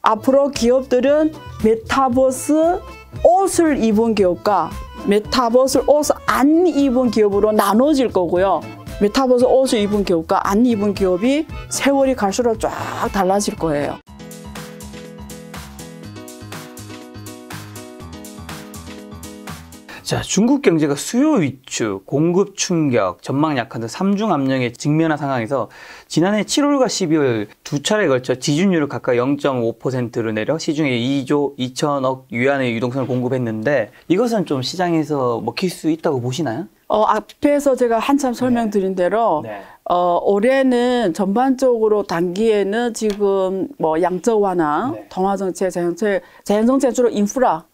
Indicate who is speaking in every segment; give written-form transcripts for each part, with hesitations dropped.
Speaker 1: 앞으로 기업들은 메타버스 옷을 입은 기업과 메타버스 옷을 안 입은 기업으로 나눠질 거고요. 메타버스 옷을 입은 기업과 안 입은 기업이 세월이 갈수록 쫙 달라질 거예요.
Speaker 2: 자, 중국 경제가 수요 위축, 공급 충격, 전망 약화 등 3중 압력에 직면한 상황에서 지난해 7월과 12월 두 차례에 걸쳐 지준율을 각각 0.5%로 내려 시중에 2조 2천억 위안의 유동성을 공급했는데 이것은 좀 시장에서 먹힐 수 있다고 보시나요?
Speaker 1: 앞에서 제가 한참 설명드린 대로 올해는 전반적으로 단기에는 지금 뭐 양적 완화, 동화 정책, 자연정책 주로 인프라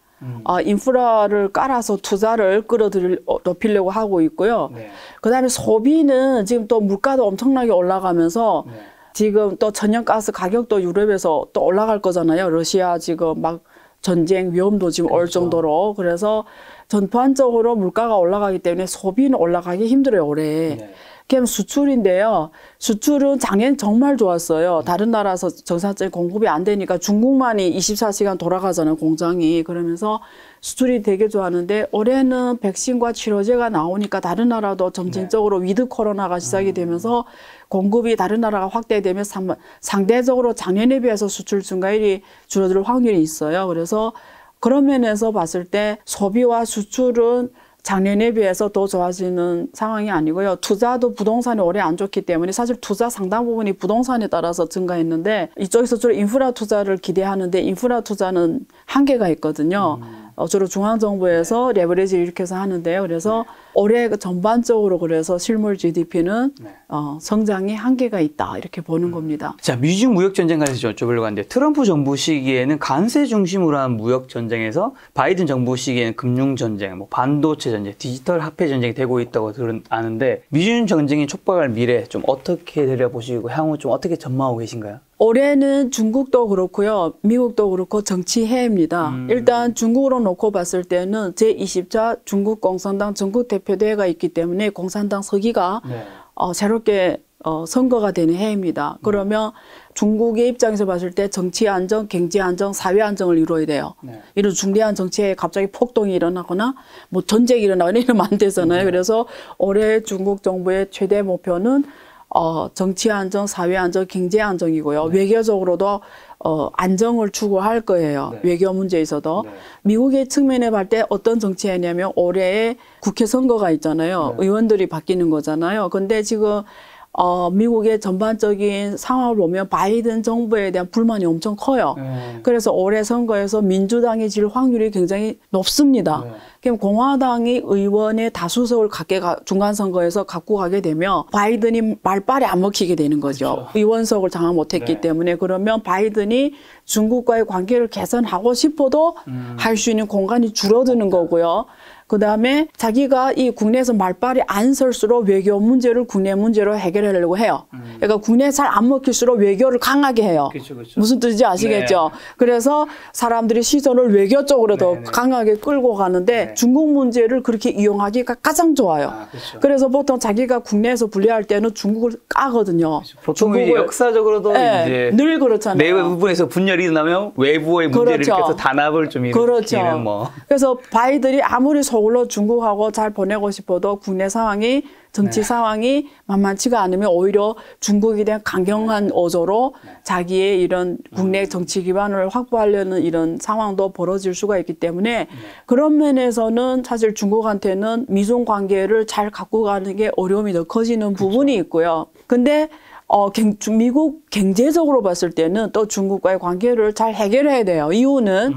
Speaker 1: 인프라를 깔아서 투자를 높이려고 하고 있고요. 그다음에 소비는 지금 또 물가도 엄청나게 올라가면서 지금 또 천연가스 가격도 유럽에서 또 올라갈 거잖아요. 러시아 지금 막 전쟁 위험도 지금 올 정도로. 그래서 전반적으로 물가가 올라가기 때문에 소비는 올라가기 힘들어요, 올해. 그럼 수출인데요. 수출은 작년 정말 좋았어요. 다른 나라에서 정상적인 공급이 안 되니까 중국만이 24시간 돌아가잖아요, 공장이. 그러면서 수출이 되게 좋았는데 올해는 백신과 치료제가 나오니까 다른 나라도 점진적으로 위드 코로나가 시작이 되면서 공급이 다른 나라가 확대되면 상대적으로 작년에 비해서 수출 증가율이 줄어들 확률이 있어요. 그래서 그런 면에서 봤을 때 소비와 수출은 작년에 비해서 더 좋아지는 상황이 아니고요. 투자도 부동산이 올해 안 좋기 때문에 사실 투자 상당 부분이 부동산에 따라서 증가했는데 이쪽에서 주로 인프라 투자를 기대하는데 인프라 투자는 한계가 있거든요. 주로 중앙정부에서 레버리지를 일으켜서 하는데요. 그래서 올해 전반적으로 그래서 실물 GDP는 성장이 한계가 있다 이렇게 보는 겁니다.
Speaker 2: 자, 미중 무역 전쟁 관해서 여쭤보려고 하는데 트럼프 정부 시기에는 관세 중심으로 한 무역 전쟁에서 바이든 정부 시기에는 금융 전쟁, 뭐 반도체 전쟁, 디지털 화폐 전쟁이 되고 있다고 아는데 미중 전쟁이 촉발할 미래 좀 어떻게 들여보시고 향후 좀 어떻게 전망하고 계신가요?
Speaker 1: 올해는 중국도 그렇고요. 미국도 그렇고 정치해입니다. 일단 중국으로 놓고 봤을 때는 제20차 중국 공산당 전국 대표대회가 있기 때문에 공산당 서기가 새롭게 선거가 되는 해입니다. 그러면 중국의 입장에서 봤을 때 정치 안정, 경제 안정, 사회 안정을 이루어야 돼요. 이런 중대한 정치에 갑자기 폭동이 일어나거나 뭐 전쟁이 일어나거나 이러면 안 되잖아요. 그래서 올해 중국 정부의 최대 목표는 정치 안정, 사회 안정, 경제 안정이고요. 외교적으로도 안정을 추구할 거예요. 외교 문제에서도. 미국의 측면에 봤을 때 어떤 정치냐면 올해에 국회 선거가 있잖아요. 의원들이 바뀌는 거잖아요. 근데 지금 미국의 전반적인 상황을 보면 바이든 정부에 대한 불만이 엄청 커요. 그래서 올해 선거에서 민주당이 질 확률이 굉장히 높습니다. 그럼 공화당이 의원의 다수석을 중간선거에서 갖고 가게 되면 바이든이 말빨이 안 먹히게 되는 거죠. 의원석을 장악 못했기 때문에. 그러면 바이든이 중국과의 관계를 개선하고 싶어도 할 수 있는 공간이 줄어드는 거고요. 그다음에 자기가 이 국내에서 말빨이 안 설수록 외교 문제를 국내 문제로 해결하려고 해요. 그러니까 국내에 잘 안 먹힐수록 외교를 강하게 해요. 무슨 뜻인지 아시겠죠? 그래서 사람들이 시선을 외교 쪽으로 더 강하게 끌고 가는데 중국 문제를 그렇게 이용하기가 가장 좋아요. 그래서 보통 자기가 국내에서 분리할 때는 중국을 까거든요.
Speaker 2: 보통 역사적으로도 이제
Speaker 1: 늘 그렇잖아요.
Speaker 2: 내부 부분에서 분열이 일어나면 외부의 문제를 일으켜서 단합을 좀 일으키는 뭐.
Speaker 1: 그래서 바이든이 아무리 속으로 중국하고 잘 보내고 싶어도 국내 상황이 정치 상황이 만만치가 않으면 오히려 중국에 대한 강경한 어조로 자기의 이런 국내 정치 기반을 확보하려는 이런 상황도 벌어질 수가 있기 때문에 그런 면에서는 사실 중국한테는 미중 관계를 잘 갖고 가는 게 어려움이 더 커지는 부분이 있고요. 근데 미국 경제적으로 봤을 때는 또 중국과의 관계를 잘 해결해야 돼요. 이유는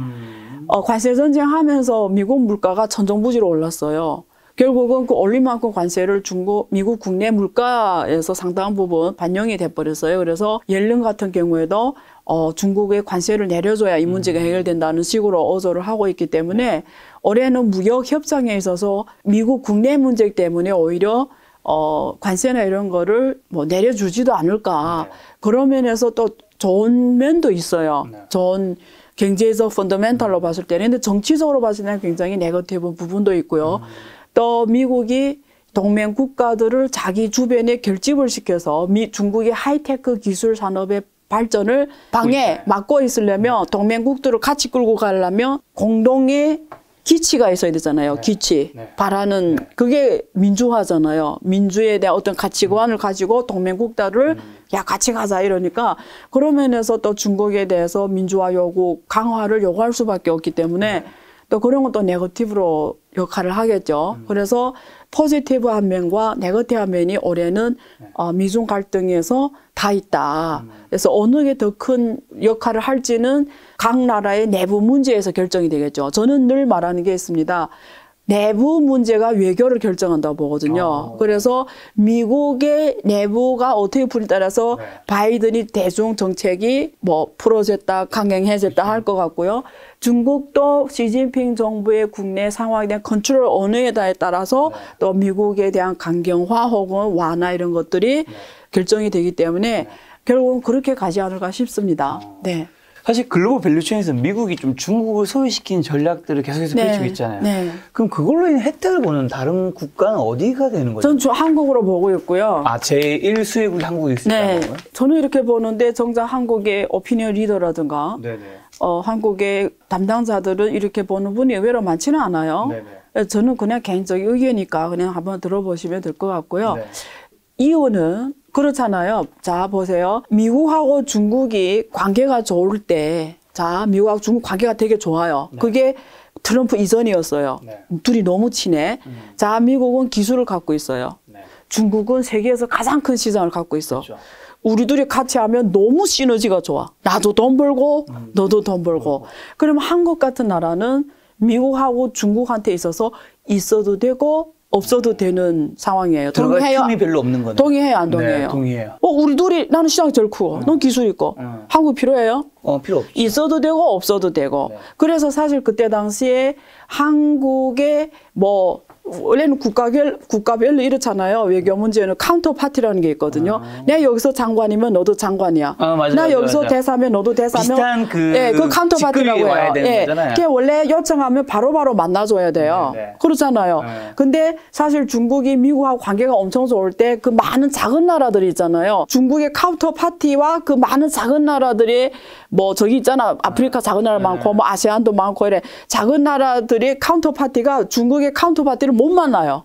Speaker 1: 관세 전쟁하면서 미국 물가가 천정부지로 올랐어요. 결국은 그 올린 만큼 관세를 미국 국내 물가에서 상당한 부분 반영이 돼버렸어요. 그래서 옐런 같은 경우에도 중국의 관세를 내려줘야 이 문제가 해결된다는 식으로 어조를 하고 있기 때문에 올해는 무역 협상에 있어서 미국 국내 문제 때문에 오히려 관세나 이런 거를 뭐 내려주지도 않을까. 그런 면에서 또 좋은 면도 있어요. 좋은 경제적 펀더멘탈로 봤을 때는. 근데 정치적으로 봤을 때는 굉장히 네거티브 부분도 있고요. 또 미국이 동맹 국가들을 자기 주변에 결집을 시켜서 중국의 하이테크 기술 산업에 발전을 방해, 막고 있으려면 동맹국들을 같이 끌고 가려면 공동의 기치가 있어야 되잖아요. 기치. 바라는 그게 민주화잖아요. 민주에 대한 어떤 가치관을 가지고 동맹국들을 야 같이 가자 이러니까 그런 면에서 또 중국에 대해서 민주화 요구 강화를 요구할 수밖에 없기 때문에 또 그런 것도 네거티브로 역할을 하겠죠. 그래서 포지티브한 면과 네거티브한 면이 올해는 미중 갈등에서 다 있다. 그래서 어느 게 더 큰 역할을 할지는 각 나라의 내부 문제에서 결정이 되겠죠. 저는 늘 말하는 게 있습니다. 내부 문제가 외교를 결정한다고 보거든요. 그래서 미국의 내부가 어떻게 풀에 따라서 바이든이 대중 정책이 뭐 풀어졌다, 강행해졌다 할 것 같고요. 중국도 시진핑 정부의 국내 상황에 대한 컨트롤 어느 에다에 따라서 또 미국에 대한 강경화 혹은 완화 이런 것들이 결정이 되기 때문에 결국은 그렇게 가지 않을까 싶습니다. 네.
Speaker 2: 사실 글로벌 밸류체인에서 미국이 좀 중국을 소외시키는 전략들을 계속해서 펼치고 있잖아요. 그럼 그걸로 인해 혜택을 보는 다른 국가는 어디가 되는 거죠?
Speaker 1: 전 한국으로 보고 있고요.
Speaker 2: 아, 제1 수혜국이 한국에 있을까요?
Speaker 1: 네. 저는 이렇게 보는데 정작 한국의 오피니언 리더라든가 한국의 담당자들은 이렇게 보는 분이 의외로 많지는 않아요. 저는 그냥 개인적인 의견이니까 그냥 한번 들어보시면 될 것 같고요. 이유는 그렇잖아요. 자, 보세요. 미국하고 중국이 관계가 좋을 때, 자, 미국하고 중국 관계가 되게 좋아요. 그게 트럼프 이전이었어요. 둘이 너무 친해. 자, 미국은 기술을 갖고 있어요. 중국은 세계에서 가장 큰 시장을 갖고 있어. 우리 둘이 같이 하면 너무 시너지가 좋아. 나도 돈 벌고, 너도 돈 벌고. 그러면 한국 같은 나라는 미국하고 중국한테 있어서 있어도 되고, 없어도 되는 상황이에요.
Speaker 2: 동의해요? 틈이 별로 없는 거네.
Speaker 1: 동의해요, 안 동의해요?
Speaker 2: 네, 동의해요.
Speaker 1: 우리 둘이 나는 시장이 제일 크고, 넌 기술 있고. 한국 필요해요?
Speaker 2: 필요 없죠.
Speaker 1: 있어도 되고 없어도 되고. 그래서 사실 그때 당시에 한국의 뭐 원래는 국가별로 이렇잖아요. 외교 문제는 카운터 파티라는 게 있거든요. 내가 여기서 장관이면 너도 장관이야. 나 여기서 대사면 너도 대사면.
Speaker 2: 비슷한
Speaker 1: 그 카운터 파티라고 해요. 그게 원래 요청하면 바로바로 만나줘야 돼요. 그렇잖아요. 근데 사실 중국이 미국하고 관계가 엄청 좋을 때 그 많은 작은 나라들이 있잖아요. 중국의 카운터 파티와 그 많은 작은 나라들이 뭐 저기 있잖아. 아프리카 작은 나라 많고 뭐 아세안도 많고 이래. 작은 나라들이 카운터 파티가 중국의 카운터 파티를 못 만나요.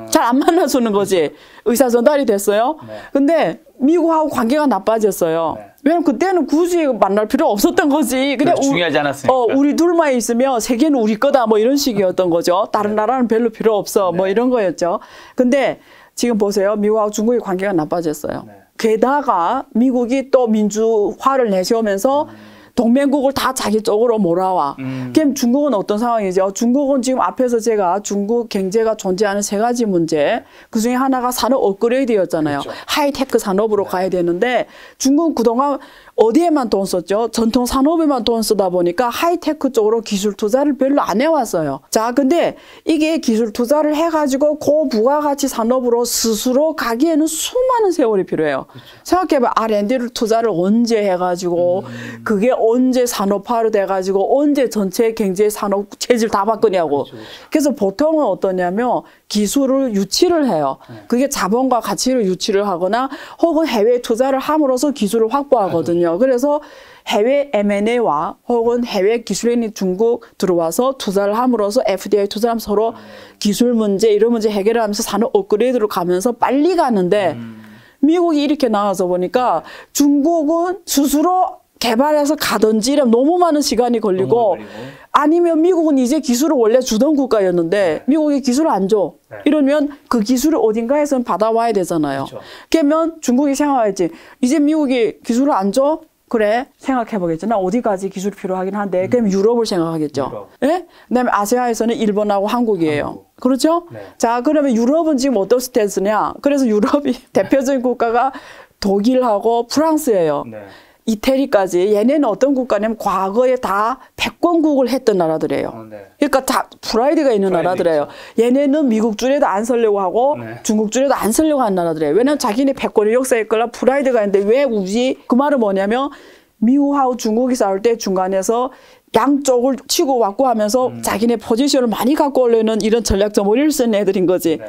Speaker 1: 잘 안 만나주는 거지. 의사 전달이 됐어요. 근데 미국하고 관계가 나빠졌어요. 왜냐면 그때는 굳이 만날 필요 없었던 거지. 그냥
Speaker 2: 중요하지 않았으니까.
Speaker 1: 우리 둘만 있으면 세계는 우리 거다 뭐 이런 식이었던 거죠. 다른 나라는 별로 필요 없어 뭐 이런 거였죠. 근데 지금 보세요. 미국하고 중국의 관계가 나빠졌어요. 게다가 미국이 또 민주화를 내세우면서 동맹국을 다 자기 쪽으로 몰아와. 그럼 중국은 어떤 상황이죠? 중국은 지금 앞에서 제가 중국 경제가 존재하는 세 가지 문제, 그중에 하나가 산업 업그레이드였잖아요. 하이테크 산업으로 가야 되는데 중국은 그동안 어디에만 돈 썼죠? 전통 산업에만 돈 쓰다 보니까 하이테크 쪽으로 기술 투자를 별로 안 해왔어요. 자, 근데 이게 기술 투자를 해가지고 고부가가치 산업으로 스스로 가기에는 수많은 세월이 필요해요. 생각해봐. R&D를 투자를 언제 해가지고 그게 언제 산업화로 돼가지고 언제 전체 경제 산업 체질 다 바꾸냐고. 그래서 보통은 어떠냐면 기술을 유치를 해요. 그게 자본과 가치를 유치를 하거나 혹은 해외 투자를 함으로써 기술을 확보하거든요. 그래서 해외 M&A와 혹은 해외 기술인이 중국 들어와서 투자를 함으로써 FDI 투자하면 서로 기술 문제 이런 문제 해결을 하면서 산업 업그레이드로 가면서 빨리 가는데 미국이 이렇게 나와서 보니까 중국은 스스로 개발해서 가든지 이러면 너무 많은 시간이 걸리고 아니면 미국은 이제 기술을 원래 주던 국가였는데 미국이 기술을 안 줘. 이러면 그 기술을 어딘가에서는 받아와야 되잖아요. 그러면 중국이 생각하지. 이제 미국이 기술을 안 줘? 그래 생각해보겠죠. 나 어디까지 기술이 필요하긴 한데 그럼 유럽을 생각하겠죠. 예? 그다음에 아시아에서는 일본하고 한국이에요. 그렇죠? 자, 그러면 유럽은 지금 어떤 스탠스냐? 그래서 유럽이 대표적인 국가가 독일하고 프랑스예요. 이태리까지 얘네는 어떤 국가냐면 과거에 다 패권국을 했던 나라들이에요. 그러니까 다 프라이드가 있는 나라들이에요. 얘네는 미국 줄에도 안 쓰려고 하고 중국 줄에도 안 쓰려고 하는 나라들이에요. 왜냐하면 자기네 패권의 역사에 끌라 프라이드가 있는데 왜 우지? 그 말은 뭐냐면 미국하고 중국이 싸울 때 중간에서 양쪽을 치고 왔고 하면서 자기네 포지션을 많이 갖고 오려는 이런 전략적 머리를 쓴 애들인 거지.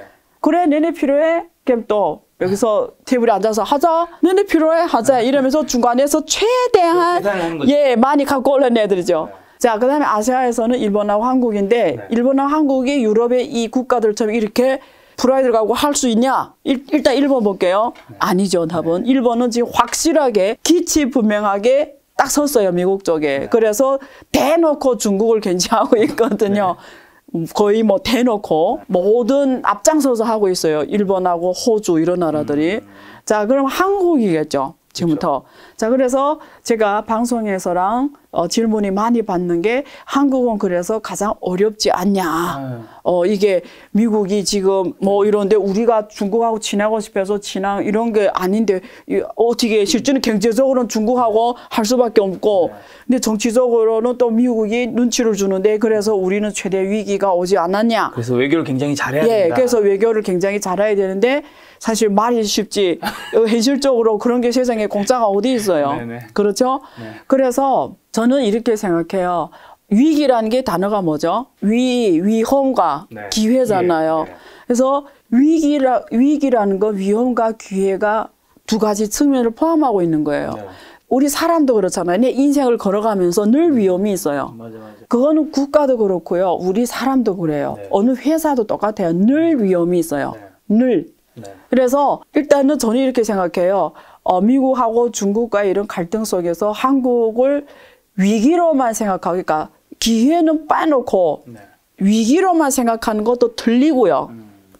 Speaker 1: 그래, 내내 필요해? 그럼 또 여기서 테이블에 앉아서 하자. 너네 필요해 하자. 이러면서 중간에서 최대한
Speaker 2: 계산하는 거죠.
Speaker 1: 예 많이 갖고 올라온 애들이죠. 자, 그다음에 아시아에서는 일본하고 한국인데 일본하고 한국이 유럽의 이 국가들처럼 이렇게 프라이드를 갖고 할 수 있냐? 일단 일본 볼게요. 아니죠, 답은. 일본은 지금 확실하게 기치분명하게 딱 섰어요, 미국 쪽에. 그래서 대놓고 중국을 견제하고 있거든요. 거의 뭐 대놓고 모든 앞장서서 하고 있어요. 일본하고 호주 이런 나라들이. 자, 그럼 한국이겠죠. 지금부터. 자, 그래서 제가 방송에서랑 질문이 많이 받는 게 한국은 그래서 가장 어렵지 않냐. 이게 미국이 지금 뭐 이런데 우리가 중국하고 친하고 싶어서 친한 이런 게 아닌데 어떻게 실제는 경제적으로는 중국하고 할 수밖에 없고 근데 정치적으로는 또 미국이 눈치를 주는데 그래서 우리는 최대 위기가 오지 않았냐.
Speaker 2: 그래서 외교를 굉장히 잘해야
Speaker 1: 예,
Speaker 2: 된다.
Speaker 1: 그래서 외교를 굉장히 잘해야 되는데 사실 말이 쉽지 현실적으로 그런 게 세상에 공짜가 어디 있어요.
Speaker 2: 네네.
Speaker 1: 그렇죠?
Speaker 2: 네.
Speaker 1: 그래서 저는 이렇게 생각해요. 위기라는 게 단어가 뭐죠? 위험과
Speaker 2: 네.
Speaker 1: 기회잖아요.
Speaker 2: 네.
Speaker 1: 그래서 위기라는 건 위험과 기회가 두 가지 측면을 포함하고 있는 거예요.
Speaker 2: 네.
Speaker 1: 우리 사람도 그렇잖아요. 내 인생을 걸어가면서 늘 위험이 있어요.
Speaker 2: 맞아.
Speaker 1: 그거는 국가도 그렇고요. 우리 사람도 그래요.
Speaker 2: 네.
Speaker 1: 어느 회사도 똑같아요. 늘 위험이 있어요.
Speaker 2: 네.
Speaker 1: 늘.
Speaker 2: 네.
Speaker 1: 그래서 일단은 저는 이렇게 생각해요. 미국하고 중국과의 이런 갈등 속에서 한국을 위기로만 생각하고, 그러니까 기회는 빠놓고
Speaker 2: 네.
Speaker 1: 위기로만 생각하는 것도 틀리고요.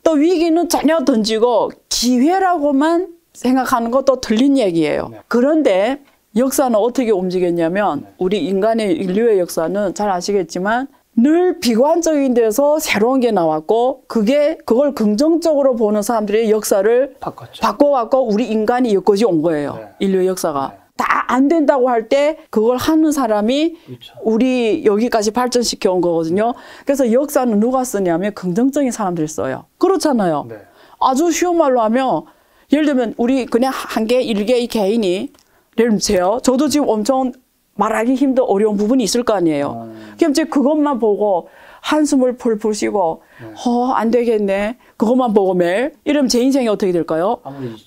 Speaker 1: 또 위기는 전혀 던지고 기회라고만 생각하는 것도 틀린 얘기예요.
Speaker 2: 네.
Speaker 1: 그런데 역사는 어떻게 움직였냐면 우리 인간의 인류의 역사는 잘 아시겠지만 늘 비관적인 데서 새로운 게 나왔고 그걸 긍정적으로 보는 사람들의 역사를 바꿔왔고 우리 인간이 여기까지 온 거예요.
Speaker 2: 네.
Speaker 1: 인류의 역사가.
Speaker 2: 네.
Speaker 1: 다 안 된다고 할 때 그걸 하는 사람이
Speaker 2: 그렇죠.
Speaker 1: 우리 여기까지 발전시켜 온 거거든요. 그래서 역사는 누가 쓰냐면 긍정적인 사람들이 써요. 그렇잖아요.
Speaker 2: 네.
Speaker 1: 아주 쉬운 말로 하면 예를 들면 우리 그냥 한 개, 일개 이 개인이 예를 들세요. 저도 지금 엄청 말하기 힘든 어려운 부분이 있을 거 아니에요. 그럼 이제 그것만 보고 한숨을 폴폴 쉬고 안 되겠네. 그것만 보고 매일 이러면 제 인생이 어떻게 될까요?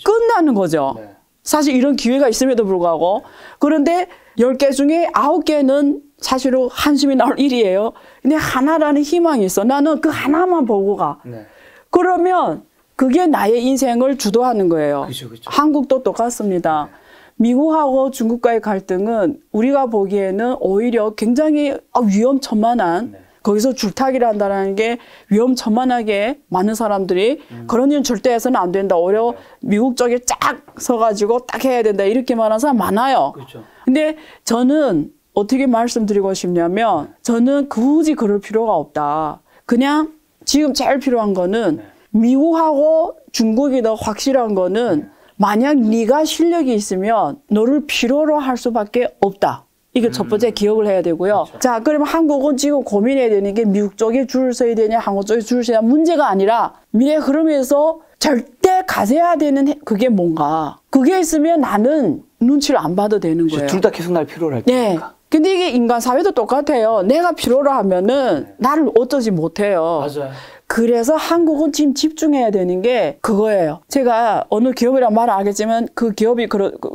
Speaker 1: 끝나는 거죠.
Speaker 2: 네.
Speaker 1: 사실 이런 기회가 있음에도 불구하고 그런데 10개 중에 9개는 사실은 한숨이 나올 일이에요. 근데 하나라는 희망이 있어. 나는 그 하나만 보고 가.
Speaker 2: 네.
Speaker 1: 그러면 그게 나의 인생을 주도하는 거예요.
Speaker 2: 그쵸.
Speaker 1: 한국도 똑같습니다. 미국하고 중국과의 갈등은 우리가 보기에는 오히려 굉장히 위험천만한
Speaker 2: 네.
Speaker 1: 거기서 줄타기를 한다는 게 위험천만하게 많은 사람들이 그런 일은 절대 해서는 안 된다. 오히려 미국 쪽에 쫙 서가지고 딱 해야 된다. 이렇게 말하는 사람 많아요.
Speaker 2: 그렇죠.
Speaker 1: 근데 저는 어떻게 말씀드리고 싶냐면 저는 굳이 그럴 필요가 없다. 그냥 지금 제일 필요한 거는 미국하고 중국이 더 확실한 거는 만약 네가 실력이 있으면 너를 필요로 할 수밖에 없다. 이게 첫 번째 기억을 해야 되고요.
Speaker 2: 그렇죠.
Speaker 1: 자, 그러면 한국은 지금 고민해야 되는 게 미국 쪽에 줄을 서야 되냐, 한국 쪽에 줄을 서야 되냐 문제가 아니라 미래 흐름에서 절대 가져야 되는 그게 뭔가. 그게 있으면 나는 눈치를 안 봐도 되는 거예요.
Speaker 2: 둘 다 계속 날 필요로 할
Speaker 1: 네.
Speaker 2: 테니까.
Speaker 1: 근데 이게 인간 사회도 똑같아요. 내가 필요로 하면은 나를 어쩌지 못해요.
Speaker 2: 맞아요.
Speaker 1: 그래서 한국은 지금 집중해야 되는 게 그거예요. 제가 어느 기업이란 말은 알겠지만 그 기업이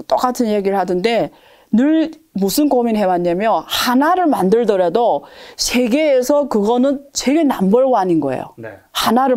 Speaker 1: 똑같은 얘기를 하던데 늘 무슨 고민해왔냐면 하나를 만들더라도 세계에서 그거는 세계 넘버원인 거예요.
Speaker 2: 네.
Speaker 1: 하나를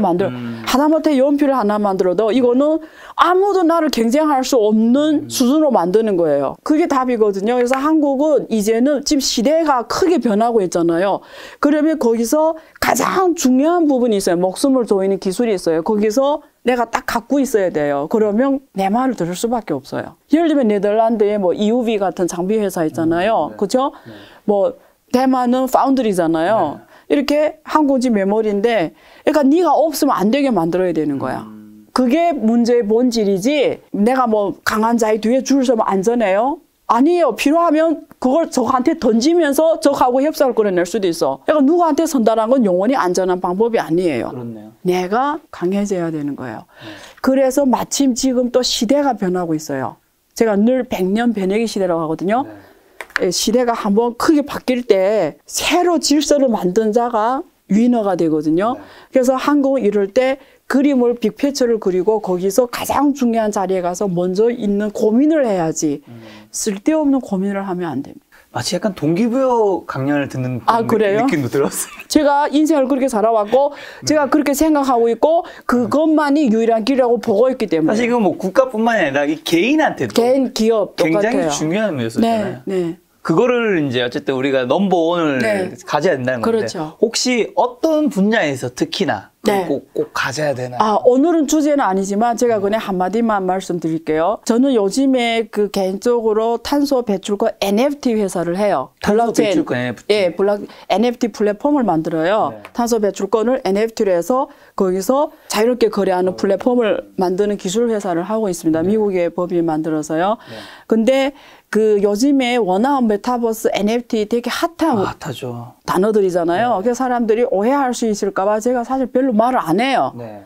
Speaker 1: 하다못해 연필을 하나 만들어도 이거는 아무도 나를 경쟁할 수 없는 수준으로 만드는 거예요. 그게 답이거든요. 그래서 한국은 이제는 지금 시대가 크게 변하고 있잖아요. 그러면 거기서 가장 중요한 부분이 있어요. 목숨을 조이는 기술이 있어요. 거기서 내가 딱 갖고 있어야 돼요. 그러면 내 말을 들을 수밖에 없어요. 예를 들면 네덜란드에 뭐 EUV 같은 장비 회사 있잖아요.
Speaker 2: 네.
Speaker 1: 그렇죠? 네. 뭐 대만은 파운드리잖아요. 네. 이렇게 한국이 메모리인데 그러니까 네가 없으면 안 되게 만들어야 되는 거야. 그게 문제의 본질이지 내가 뭐 강한 자의 뒤에 줄 서면 안전해요? 아니에요. 필요하면 그걸 저한테 던지면서 저하고 협상을 끌어낼 수도 있어. 그러니까 누구한테 선다는 건 영원히 안전한 방법이 아니에요.
Speaker 2: 그렇네요.
Speaker 1: 내가 강해져야 되는 거예요. 그래서 마침 지금 또 시대가 변하고 있어요. 제가 늘 100년 변혁의 시대라고 하거든요. 네. 시대가 한번 크게 바뀔 때 새로 질서를 만든 자가 위너가 되거든요. 네. 그래서 한국은 이럴 때 그림을 빅피처를 그리고 거기서 가장 중요한 자리에 가서 먼저 있는 고민을 해야지 쓸데없는 고민을 하면 안 됩니다.
Speaker 2: 마치 약간 동기부여 강연을 듣는
Speaker 1: 그래요?
Speaker 2: 느낌도 들었어요.
Speaker 1: 제가 인생을 그렇게 살아왔고 제가 그렇게 생각하고 있고 그것만이 유일한 길이라고 보고 있기 때문에
Speaker 2: 사실 이건 뭐 국가뿐만이 아니라 이 개인한테도
Speaker 1: 개인 기업
Speaker 2: 굉장히
Speaker 1: 똑같아요.
Speaker 2: 중요한 요소잖아요.
Speaker 1: 네.
Speaker 2: 그거를 이제 어쨌든 우리가 넘버원을
Speaker 1: 네.
Speaker 2: 가져야 된다는 건데
Speaker 1: 그렇죠.
Speaker 2: 혹시 어떤 분야에서 특히나
Speaker 1: 네.
Speaker 2: 꼭 가져야 되나요?
Speaker 1: 오늘은 주제는 아니지만 제가 그냥 한마디만 말씀드릴게요. 저는 요즘에 그 개인적으로 탄소 배출권 NFT 회사를 해요.
Speaker 2: 탄소 배출권 NFT.
Speaker 1: 예, NFT 플랫폼을 만들어요.
Speaker 2: 네.
Speaker 1: 탄소 배출권을 NFT로 해서 거기서 자유롭게 거래하는 플랫폼을 만드는 기술 회사를 하고 있습니다. 미국의 법이 만들어서요. 근데 그 요즘에 워낙 메타버스 NFT 되게 핫한
Speaker 2: 핫하죠.
Speaker 1: 단어들이잖아요. 그래서 사람들이 오해할 수 있을까 봐 제가 사실 별로 말을 안 해요.
Speaker 2: 네.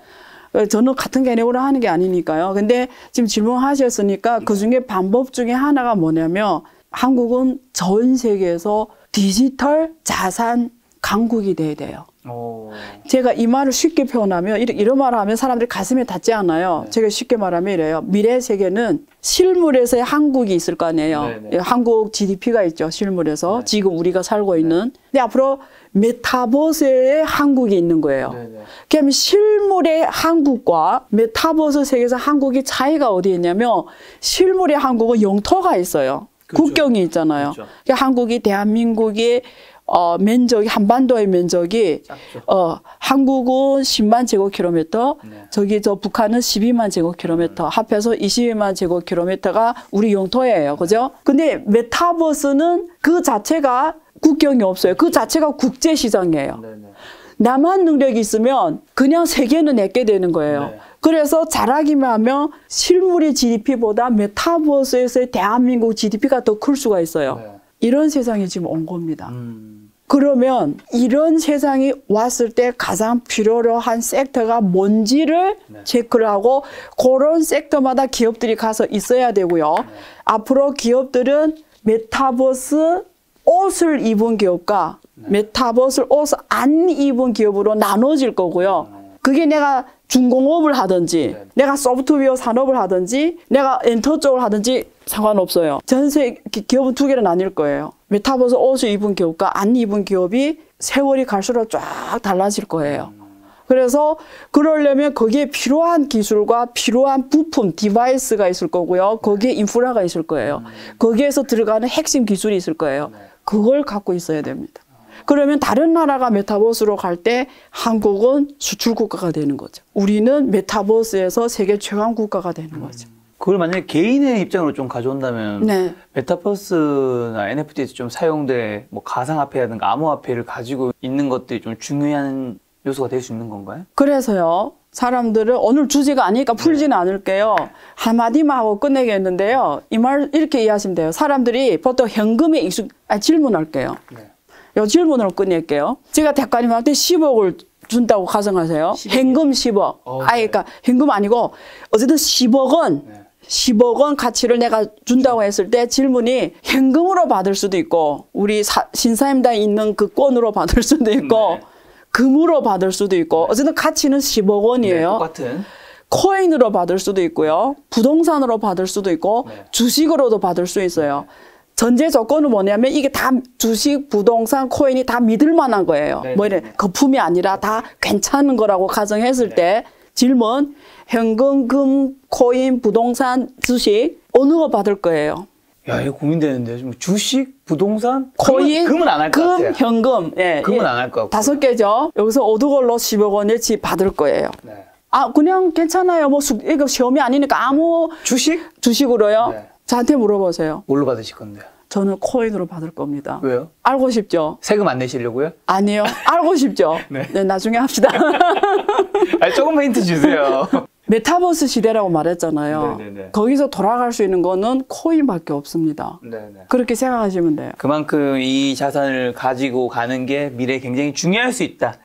Speaker 1: 저는 같은 개념으로 하는 게 아니니까요. 근데 지금 질문하셨으니까 그중에 방법 중에 하나가 뭐냐면 한국은 전 세계에서 디지털 자산 강국이 돼야 돼요. 제가 이 말을 쉽게 표현하면 이런 말을 하면 사람들이 가슴에 닿지 않아요. 제가 쉽게 말하면 이래요. 미래 세계는 실물에서의 한국이 있을 거 아니에요. 한국 GDP가 있죠. 실물에서. 지금 우리가 살고 있는. 근데 앞으로 메타버스의 한국이 있는 거예요. 그러면 실물의 한국과 메타버스 세계에서 한국의 차이가 어디에 있냐면 실물의 한국은 영토가 있어요. 그렇죠. 국경이 있잖아요. 그렇죠. 그러니까 한국이 대한민국의 면적이 한반도의 면적이 한국은 10만 제곱킬로미터, 저기 북한은 12만 제곱킬로미터, 합해서 22만 제곱킬로미터가 우리 영토예요. 그죠? 근데 메타버스는 그 자체가 국경이 없어요. 그 자체가 국제 시장이에요. 나만 능력이 있으면 그냥 세계는 내게 되는 거예요. 그래서 잘하기만 하면 실물의 GDP보다 메타버스에서의 대한민국 GDP가 더 클 수가 있어요. 이런 세상이 지금 온 겁니다. 그러면 이런 세상이 왔을 때 가장 필요로 한 섹터가 뭔지를 체크를 하고 그런 섹터마다 기업들이 가서 있어야 되고요. 앞으로 기업들은 메타버스 옷을 입은 기업과 메타버스 옷을 안 입은 기업으로 나눠질 거고요. 그게 내가 중공업을 하든지 내가 소프트웨어 산업을 하든지 내가 엔터 쪽을 하든지 상관없어요. 전세 기업은 두 개로 나뉠 거예요. 메타버스 옷을 입은 기업과 안 입은 기업이 세월이 갈수록 쫙 달라질 거예요. 그래서 그러려면 거기에 필요한 기술과 필요한 부품, 디바이스가 있을 거고요. 거기에 인프라가 있을 거예요. 거기에서 들어가는 핵심 기술이 있을 거예요. 그걸 갖고 있어야 됩니다. 그러면 다른 나라가 메타버스로 갈 때 한국은 수출 국가가 되는 거죠. 우리는 메타버스에서 세계 최강 국가가 되는 거죠.
Speaker 2: 그걸 만약에 개인의 입장으로 좀 가져온다면 메타버스나 NFT에서 좀 사용될 뭐 가상화폐라든가 암호화폐를 가지고 있는 것들이 좀 중요한 요소가 될 수 있는 건가요?
Speaker 1: 그래서요. 사람들은 오늘 주제가 아니니까 풀지는 않을게요. 한마디만 하고 끝내겠는데요. 이 말 이렇게 이해하시면 돼요. 사람들이 보통 현금에 질문할게요. 이 질문으로 끝낼게요. 제가 대가님한테 10억을 준다고 가정하세요. 10억. 현금 10억. 그러니까 현금 아니고 어쨌든 10억 원. 10억 원 가치를 내가 준다고 했을 때 질문이 현금으로 받을 수도 있고 우리 신사임당에 있는 그 권으로 받을 수도 있고 금으로 받을 수도 있고 어쨌든 가치는 10억 원이에요.
Speaker 2: 똑같은.
Speaker 1: 코인으로 받을 수도 있고요. 부동산으로 받을 수도 있고 주식으로도 받을 수 있어요. 전제 조건은 뭐냐면 이게 다 주식, 부동산, 코인이 다 믿을 만한 거예요. 뭐 이래 거품이 아니라 다 괜찮은 거라고 가정했을 때 질문 현금, 금, 코인, 부동산, 주식 어느 거 받을 거예요?
Speaker 2: 야, 이거 고민되는데. 주식, 부동산,
Speaker 1: 코인,
Speaker 2: 금은 안 할 것 같아요.
Speaker 1: 현금.
Speaker 2: 금은 안 할 것 같고.
Speaker 1: 5개죠. 여기서 어느 걸로 10억 원어치 받을 거예요. 그냥 괜찮아요. 뭐 이거 시험이 아니니까 아무 주식으로요. 저한테 물어보세요.
Speaker 2: 뭘로 받으실 건데요?
Speaker 1: 저는 코인으로 받을 겁니다.
Speaker 2: 왜요?
Speaker 1: 알고 싶죠?
Speaker 2: 세금 안 내시려고요?
Speaker 1: 아니요. 알고 싶죠? 네, 나중에 합시다.
Speaker 2: 조금만 힌트 주세요.
Speaker 1: 메타버스 시대라고 말했잖아요. 거기서 돌아갈 수 있는 거는 코인밖에 없습니다. 그렇게 생각하시면 돼요.
Speaker 2: 그만큼 이 자산을 가지고 가는 게 미래에 굉장히 중요할 수 있다.